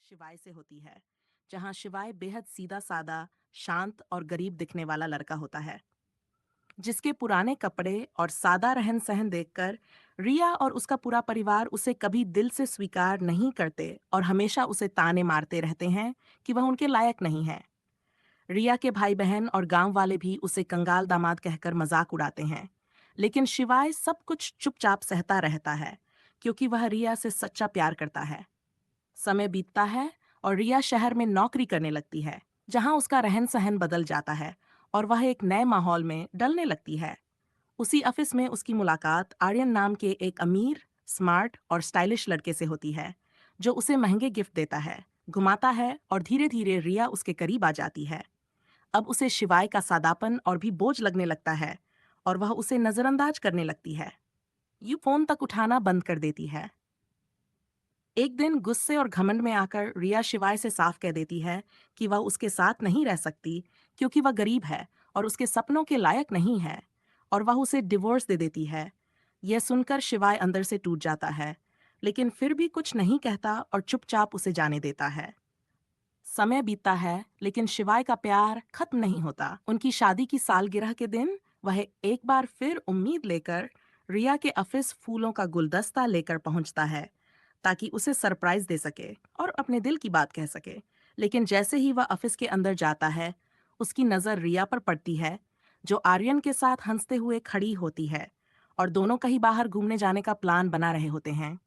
शिवाय से होती है, जहां शिवाय बेहद सीधा सादा, शांत और गरीब दिखने वाला लड़का होता है, जिसके पुराने कपड़े और सादा रहन सहन देखकर रिया और उसका पूरा परिवार उसे कभी दिल से स्वीकार नहीं करते और हमेशा उसे ताने मारते रहते हैं कि वह उनके लायक नहीं है। रिया के भाई बहन और गांव वाले भी उसे कंगाल दामाद कहकर मजाक उड़ाते हैं, लेकिन शिवाय सब कुछ चुपचाप सहता रहता है, क्योंकि वह रिया से सच्चा प्यार करता है। समय बीतता है और रिया शहर में नौकरी करने लगती है, जहां उसका रहन सहन बदल जाता है और वह एक नए माहौल में डलने लगती है। उसी ऑफिस में उसकी मुलाकात आर्यन नाम के एक अमीर, स्मार्ट और स्टाइलिश लड़के से होती है, जो उसे महंगे गिफ्ट देता है, घुमाता है और धीरे धीरे रिया उसके करीब आ जाती है। अब उसे शिवाय का सादापन और भी बोझ लगने लगता है और वह उसे नजरअंदाज करने लगती है। यू फोन तक उठाना बंद कर देती है। एक दिन गुस्से और घमंड में आकर रिया शिवाय से साफ कह देती है कि वह उसके साथ नहीं रह सकती, क्योंकि वह गरीब है और उसके सपनों के लायक नहीं है, और वह उसे डिवोर्स दे देती है। यह सुनकर शिवाय अंदर से टूट जाता है, लेकिन फिर भी कुछ नहीं कहता और चुपचाप उसे जाने देता है। समय बीतता है, लेकिन शिवाय का प्यार खत्म नहीं होता। उनकी शादी की सालगिरह के दिन वह एक बार फिर उम्मीद लेकर रिया के ऑफिस फूलों का गुलदस्ता लेकर पहुंचता है, ताकि उसे सरप्राइज दे सके और अपने दिल की बात कह सके। लेकिन जैसे ही वह ऑफिस के अंदर जाता है, उसकी नज़र रिया पर पड़ती है, जो आर्यन के साथ हंसते हुए खड़ी होती है और दोनों कहीं बाहर घूमने जाने का प्लान बना रहे होते हैं।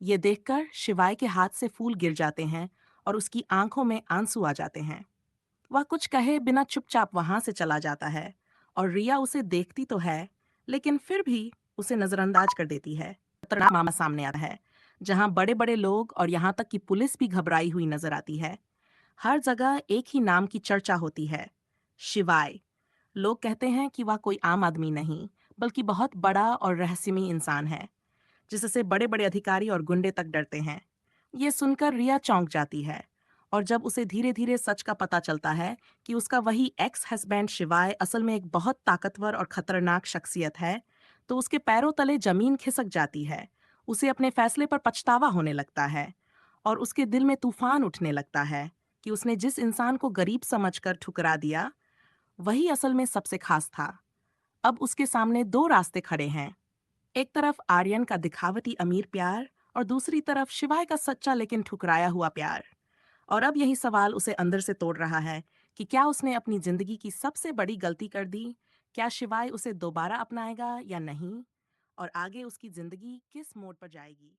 ये देखकर शिवाय के हाथ से फूल गिर जाते हैं और उसकी आंखों में आंसू आ जाते हैं। वह कुछ कहे बिना चुपचाप वहां से चला जाता है और रिया उसे देखती तो है, लेकिन फिर भी उसे नजरअंदाज कर देती है। खतरनाक मामला सामने आता है, जहां बड़े बड़े लोग और यहाँ तक कि पुलिस भी घबराई हुई नजर आती है। हर जगह एक ही नाम की चर्चा होती है, शिवाय। लोग कहते हैं कि वह कोई आम आदमी नहीं, बल्कि बहुत बड़ा और रहस्यमयी इंसान है, जिससे बड़े बड़े अधिकारी और गुंडे तक डरते हैं। ये सुनकर रिया चौंक जाती है, और जब उसे धीरे धीरे सच का पता चलता है कि उसका वही एक्स हस्बैंड शिवाय असल में एक बहुत ताकतवर और खतरनाक शख्सियत है, तो उसके पैरों तले जमीन खिसक जाती है। उसे अपने फैसले पर पछतावा होने लगता है और उसके दिल में तूफान उठने लगता है कि उसने जिस इंसान को गरीब समझकर ठुकरा दिया, वही असल में सबसे खास था। अब उसके सामने दो रास्ते खड़े हैं, एक तरफ आर्यन का दिखावटी अमीर प्यार और दूसरी तरफ शिवाय का सच्चा लेकिन ठुकराया हुआ प्यार। और अब यही सवाल उसे अंदर से तोड़ रहा है कि क्या उसने अपनी जिंदगी की सबसे बड़ी गलती कर दी? क्या शिवाय उसे दोबारा अपनाएगा या नहीं? और आगे उसकी जिंदगी किस मोड़ पर जाएगी?